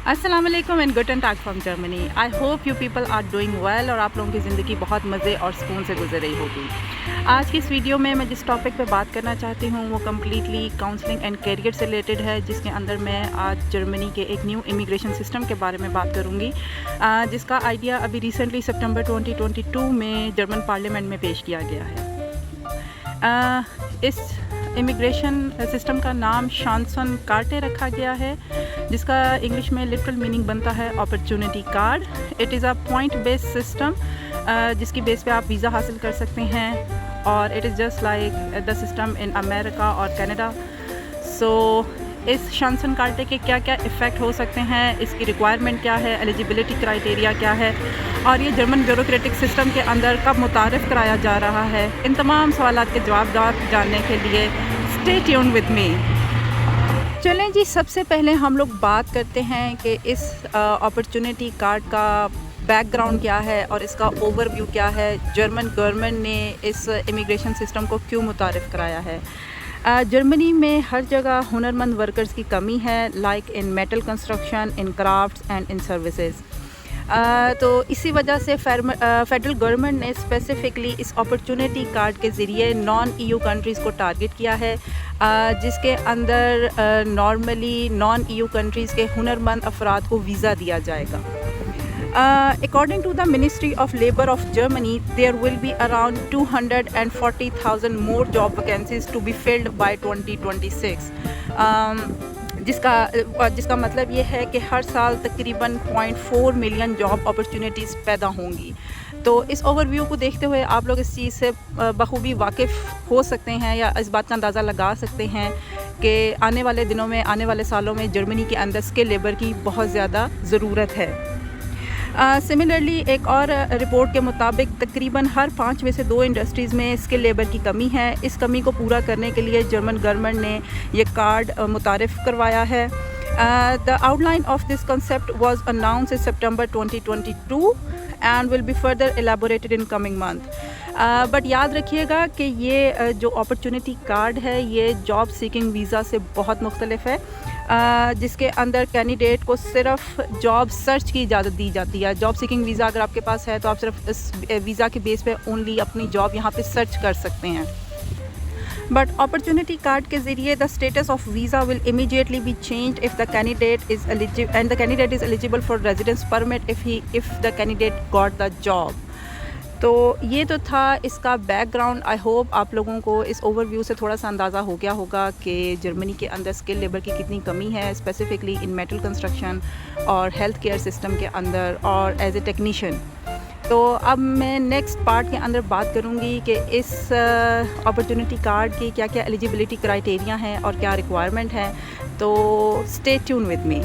السلام علیکم اینڈ گٹن ٹاگ from Germany. I hope you people are doing well اور آپ لوگوں کی زندگی بہت مزے اور سکون سے گزر رہی ہوگی. آج کی اس ویڈیو میں جس ٹاپک پہ بات کرنا چاہتی ہوں وہ کمپلیٹلی کاؤنسلنگ اینڈ کیریئر سے ریلیٹڈ ہے، جس کے اندر میں آج جرمنی کے ایک نیو امیگریشن سسٹم کے بارے میں بات کروں گی، جس کا آئیڈیا ابھی ریسنٹلی سپٹمبر 2022 میں جرمن پارلیمنٹ میں پیش کیا گیا ہے. اس امیگریشن سسٹم کا نام شانسن کارٹے رکھا گیا ہے، جس کا انگلش میں لٹرل میننگ بنتا ہے opportunity card. It is a point base system جس کی بیس پہ آپ ویزا حاصل کر سکتے ہیں، اور it is just like the system in America اور کینیڈا. سو اس شانسن کارٹے کے کیا کیا افیکٹ ہو سکتے ہیں، اس کی ریکوائرمنٹ کیا ہے، ایلیجیبلٹی کرائیٹیریا کیا ہے، اور یہ جرمن بیوروکریٹک سسٹم کے اندر کب متعارف کرایا جا رہا ہے، ان تمام سوالات کے جواب جاننے کے لیے اسٹے ٹیون ود می. چلیں جی، سب سے پہلے ہم لوگ بات کرتے ہیں کہ اس اپرچونٹی کارڈ کا بیک گراؤنڈ کیا ہے اور اس کا اوور ویو کیا ہے. جرمن گورنمنٹ نے اس امیگریشن سسٹم کو کیوں متعارف کرایا ہے؟ جرمنی میں ہر جگہ ہنرمند ورکرز کی کمی ہے، like in metal construction, in crafts and in services. تو اسی وجہ سے فیڈرل گورنمنٹ نے اسپیسیفکلی اس اپرچونٹی کارڈ کے ذریعے نان ای یو کنٹریز کو ٹارگٹ کیا ہے، جس کے اندر normally non E U countries کے ہنرمند افراد کو ویزا دیا جائے گا. According to the Ministry of Labour of Germany, there will be around 240,000 more job vacancies to be filled by 2026. جس کا مطلب یہ ہے کہ ہر سال تقریباً 0.4 ملین جاب اپرچونیٹیز پیدا ہوں گی. تو اس اوور ویو کو دیکھتے ہوئے آپ لوگ اس چیز سے بخوبی واقف ہو سکتے ہیں یا اس بات کا اندازہ لگا سکتے ہیں کہ آنے والے دنوں میں، آنے والے سالوں میں جرمنی کے اندر اسکل لیبر کی بہت زیادہ ضرورت ہے. سملرلی ایک اور رپورٹ کے مطابق تقریباً ہر 5 میں سے 2 انڈسٹریز میں اسکل لیبر کی کمی ہے. اس کمی کو پورا کرنے کے لیے جرمن گورنمنٹ نے یہ کارڈ متعارف کروایا ہے. The outline of this concept was announced in September 2022 and will be further elaborated in coming month. But یاد رکھیے گا کہ یہ جو اپرچونٹی کارڈ ہے یہ جاب سیکنگ ویزا سے بہت مختلف ہے، جس کے اندر کینڈیڈیٹ کو صرف جاب سرچ کی اجازت دی جاتی ہے. جاب سیکنگ ویزا اگر آپ کے پاس ہے تو آپ صرف اس ویزا کے بیس پہ اونلی اپنی جاب یہاں پہ سرچ کر سکتے ہیں. بٹ اپرچونٹی کارڈ کے ذریعے the status of visa will immediately be changed if the candidate is eligible for residence permit if the candidate got the job. تو یہ تو تھا اس کا بیک گراؤنڈ. آئی ہوپ آپ لوگوں کو اس اوور ویو سے تھوڑا سا اندازہ ہو گیا ہوگا کہ جرمنی کے اندر اسکل لیبر کی کتنی کمی ہے، اسپیسیفکلی ان میٹل کنسٹرکشن اور ہیلتھ کیئر سسٹم کے اندر اور ایز اے ٹیکنیشین. تو اب میں نیکسٹ پارٹ کے اندر بات کروں گی کہ اس اپرچونٹی کارڈ کی کیا کیا ایلیجیبلٹی کرائیٹیریا ہیں اور کیا ریکوائرمنٹ ہے. تو اسٹے ٹیون ود می.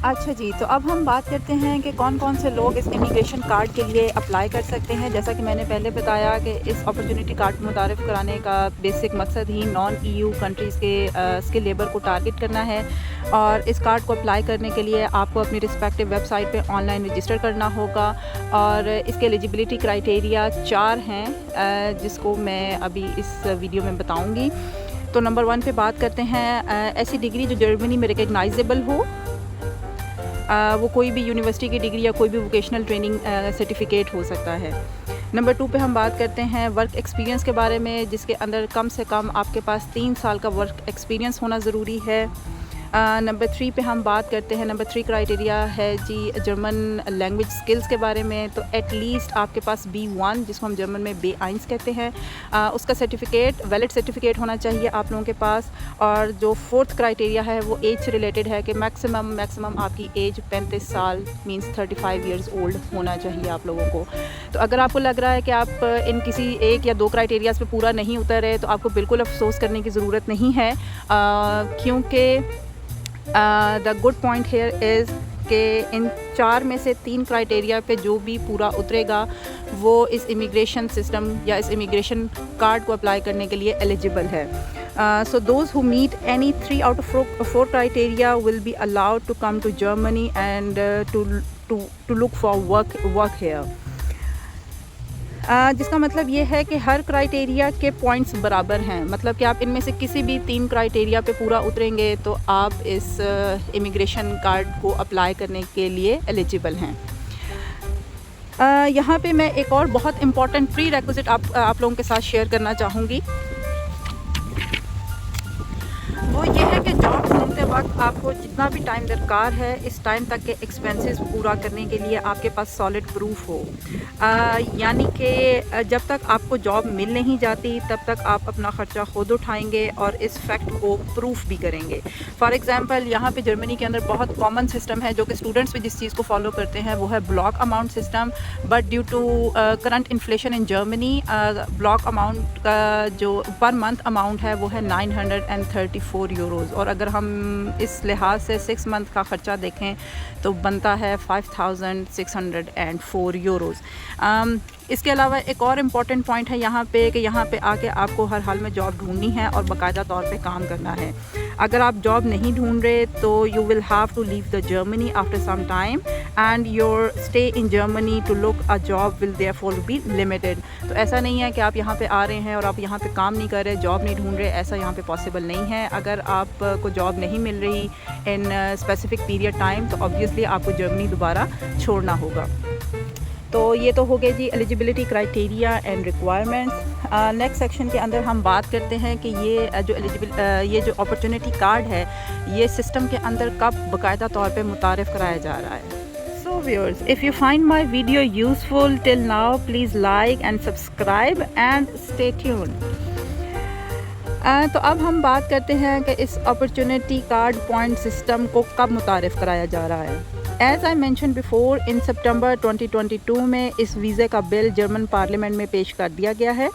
اچھا جی، تو اب ہم بات کرتے ہیں کہ کون کون سے لوگ اس امیگریشن کارڈ کے لیے اپلائی کر سکتے ہیں. جیسا کہ میں نے پہلے بتایا کہ اس اپرچونٹی کارڈ متعارف کرانے کا بیسک مقصد ہی نان ای یو کنٹریز کے اسکل لیبر کو ٹارگٹ کرنا ہے، اور اس کارڈ کو اپلائی کرنے کے لیے آپ کو اپنی رسپیکٹیو ویب سائٹ پہ آن لائن رجسٹر کرنا ہوگا. اور اس کے ایلیجیبلٹی کرائیٹیریا 4 ہیں، جس کو میں ابھی اس ویڈیو میں بتاؤں گی. تو نمبر 1 پہ بات کرتے ہیں ایسی ڈگری جو جرمنی میں ریکگنائزیبل ہو. وہ کوئی بھی یونیورسٹی کی ڈگری یا کوئی بھی ووکیشنل ٹریننگ سرٹیفکیٹ ہو سکتا ہے. نمبر 2 پہ ہم بات کرتے ہیں ورک ایکسپیرینس کے بارے میں، جس کے اندر کم سے کم آپ کے پاس 3 سال کا ورک ایکسپیرینس ہونا ضروری ہے. نمبر 3 پہ ہم بات کرتے ہیں، نمبر 3 کرائیٹیریا ہے جی جرمن لینگویج اسکلس کے بارے میں. تو ایٹ لیسٹ آپ کے پاس B1 جس کو ہم جرمن میں B1 کہتے ہیں، اس کا سرٹیفکیٹ ویلڈ سرٹیفکیٹ ہونا چاہیے آپ لوگوں کے پاس. اور جو 4تھ کرائیٹیریا ہے وہ ایج سے ریلیٹڈ ہے کہ میکسیمم آپ کی ایج 35 سال مینس 35 ایئرز اولڈ ہونا چاہیے آپ لوگوں کو. تو اگر آپ کو لگ رہا ہے کہ آپ ان کسی 1 یا 2 کرائیٹیریاز پہ پورا نہیں اتر رہے تو آپ کو بالکل افسوس کرنے کی ضرورت نہیں ہے، کیونکہ the good point here is کہ ان 4 میں سے 3 کرائیٹیریا پہ جو بھی پورا اترے گا وہ اس امیگریشن سسٹم یا اس امیگریشن کارڈ کو اپلائی کرنے کے لیے ایلیجیبل ہے. So those who meet any 3 out of 4 criteria will be allowed to come to Germany and to look for work here. جس کا مطلب یہ ہے کہ ہر کرائٹیریا کے پوائنٹس برابر ہیں، مطلب کہ آپ ان میں سے کسی بھی 3 کرائٹیریا پہ پورا اتریں گے تو آپ اس امیگریشن کارڈ کو اپلائی کرنے کے لیے ایلیجیبل ہیں۔ یہاں پہ میں ایک اور بہت امپورٹنٹ پری ریکوزٹ آپ لوگوں کے ساتھ شیئر کرنا چاہوں گی، وہ یہ ہے کہ جاب ڈھونڈتے وقت آپ کو جتنا بھی ٹائم درکار ہے اس ٹائم تک کے ایکسپینسز پورا کرنے کے لیے آپ کے پاس سالڈ پروف ہو، یعنی کہ جب تک آپ کو جاب مل نہیں جاتی تب تک آپ اپنا خرچہ خود اٹھائیں گے اور اس فیکٹ کو پروف بھی کریں گے۔ فار ایگزامپل یہاں پہ جرمنی کے اندر بہت کامن سسٹم ہے جو کہ اسٹوڈنٹس بھی جس چیز کو فالو کرتے ہیں، وہ ہے block amount system, but due to current inflation in Germany block amount کا جو پر منتھ اماؤنٹ ہے وہ ہے 934 یوروز، اور اگر ہم اس لحاظ سے 6 منتھ کا خرچہ دیکھیں تو بنتا ہے 5604 یوروز۔ اس کے علاوہ ایک اور امپورٹنٹ پوائنٹ ہے یہاں پہ کہ یہاں پہ آ کے آپ کو ہر حال میں جاب ڈھونڈنی ہے اور باقاعدہ طور پہ کام کرنا ہے۔ اگر آپ جاب نہیں ڈھونڈ رہے تو you will have to leave the Germany after some time and your stay in Germany to look a job will therefore be limited. تو ایسا نہیں ہے کہ آپ یہاں پہ آ رہے ہیں اور آپ یہاں پہ کام نہیں کر رہے، جاب نہیں ڈھونڈ رہے، ایسا یہاں پہ پاسبل نہیں ہے۔ اگر آپ کو جاب نہیں مل رہی ان اسپیسیفک پیریڈ ٹائم تو آبویسلی آپ کو جرمنی دوبارہ چھوڑنا ہوگا۔ تو یہ تو ہو گئے جی eligibility criteria and requirements. Next section کے اندر ہم بات کرتے ہیں کہ یہ جو اپرچونٹی کارڈ ہے یہ سسٹم کے اندر کب باقاعدہ طور پہ متعارف کرایا جا رہا ہے۔ So viewers, if you find my video useful till now, please like and subscribe and stay tuned. تو اب ہم بات کرتے ہیں کہ اس اپرچونٹی کارڈ پوائنٹ سسٹم کو کب متعارف کرایا جا رہا ہے۔ As I mention before, in September 2022 میں اس ویزے کا بل جرمن پارلیمنٹ میں پیش کر دیا گیا ہے،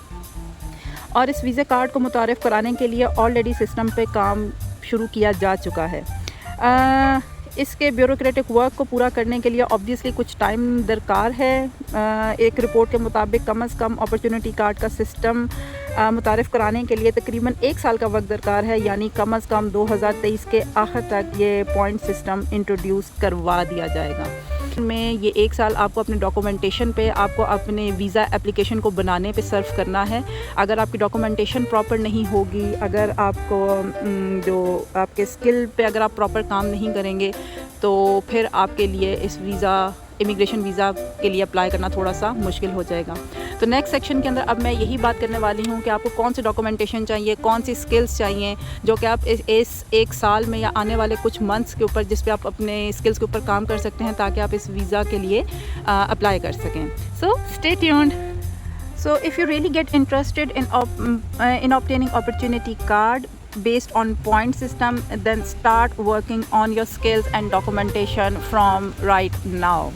اور اس ویزے کارڈ کو متعارف کرانے کے لیے آلریڈی سسٹم پہ کام شروع کیا جا چکا ہے۔ اس کے بیوروکریٹک ورک کو پورا کرنے کے لیے آبویسلی کچھ ٹائم درکار ہے۔ ایک رپورٹ کے مطابق کم از کم اپرچونٹی کارڈ کا سسٹم متعارف کرانے کے لیے تقریباً 1 سال کا وقت درکار ہے، یعنی کم از کم 2023 کے آخر تک یہ پوائنٹ سسٹم انٹروڈیوس کروا دیا جائے گا۔ میں یہ 1 سال آپ کو اپنے ڈاکومنٹیشن پہ، آپ کو اپنے ویزا اپلیکیشن کو بنانے پہ صرف کرنا ہے۔ اگر آپ کی ڈاکومنٹیشن پراپر نہیں ہوگی، اگر آپ کو جو آپ کے اسکل پہ اگر آپ پراپر کام نہیں کریں گے تو پھر آپ کے لیے اس امیگریشن ویزا کے لیے اپلائی کرنا تھوڑا سا مشکل ہو جائے گا۔ تو نیکسٹ سیکشن کے اندر اب میں یہی بات کرنے والی ہوں کہ آپ کو کون سی ڈاکومنٹیشن چاہیے، کون سی اسکلس چاہیے جو کہ آپ اس 1 سال میں یا آنے والے کچھ منتھس کے اوپر جس پہ آپ اپنے اسکلس کے اوپر کام کر سکتے ہیں تاکہ آپ اس ویزا کے لیے اپلائی کر سکیں۔ So stay tuned. So if you really get interested in obtaining opportunity card based on point system, then start working on your skills and documentation from right now.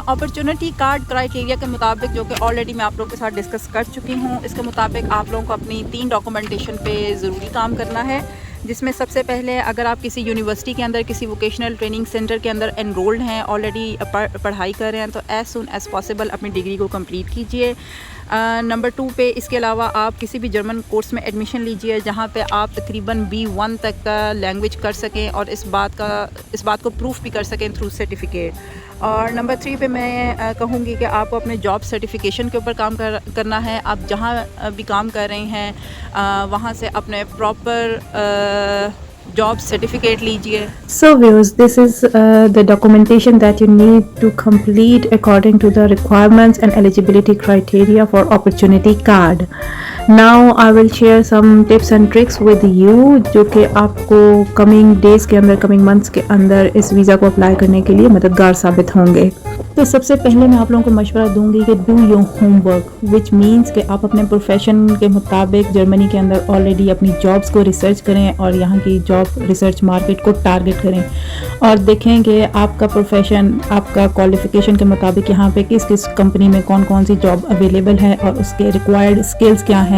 Opportunity card criteria کے مطابق جو کہ already میں آپ لوگوں کے ساتھ discuss کر چکی ہوں، اس کے مطابق آپ لوگوں کو اپنی 3 ڈاکومنٹیشن پہ ضروری کام کرنا ہے، جس میں سب سے پہلے اگر آپ کسی یونیورسٹی کے اندر کسی ووکیشنل ٹریننگ سینٹر کے اندر انرولڈ ہیں، آلریڈی پڑھائی کر رہے ہیں، تو ایز سون ایز پاسبل اپنی ڈگری کو کمپلیٹ کیجیے۔ نمبر 2 پہ اس کے علاوہ آپ کسی بھی جرمن کورس میں ایڈمیشن لیجیے جہاں پہ آپ تقریباً B1 تک کا لینگویج کر سکیں اور اس بات کو پروف بھی کر سکیں تھرو سرٹیفکیٹ۔ اور نمبر 3 پہ میں کہوں گی کہ آپ کو اپنے جاب سرٹیفیکیشن کے اوپر کام کرنا ہے۔ آپ جہاں بھی کام کر رہے ہیں وہاں سے اپنے پراپر job certificate لیجیے۔ So viewers, this is the documentation that you need to complete according to the requirements and eligibility criteria for opportunity card. Now I will share some tips and tricks with you جو کہ آپ کو coming days کے اندر coming months کے اندر اس visa کو apply کرنے کے لیے مددگار ثابت ہوں گے۔ تو سب سے پہلے میں آپ لوگوں کو مشورہ دوں گی کہ do your home work, which means کہ آپ اپنے پروفیشن کے مطابق جرمنی کے اندر آلریڈی اپنی جابس کو ریسرچ کریں اور یہاں کی جاب ریسرچ مارکیٹ کو ٹارگٹ کریں اور دیکھیں کہ آپ کا پروفیشن آپ کا کوالیفیکیشن کے مطابق یہاں پہ کس کس کمپنی میں کون کون سی جاب اویلیبل ہے اور اس کے ریکوائرڈ اسکلس کیا ہیں۔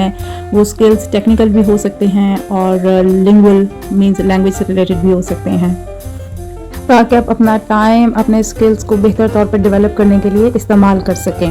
وہ اسکلس ٹیکنیکل بھی ہو سکتے ہیں اور لنگول مینس لینگویج سے ریلیٹڈ بھی ہو سکتے ہیں، تاکہ آپ اپنا ٹائم اپنے اسکلس کو بہتر طور پر ڈیولپ کرنے کے لیے استعمال کر سکیں۔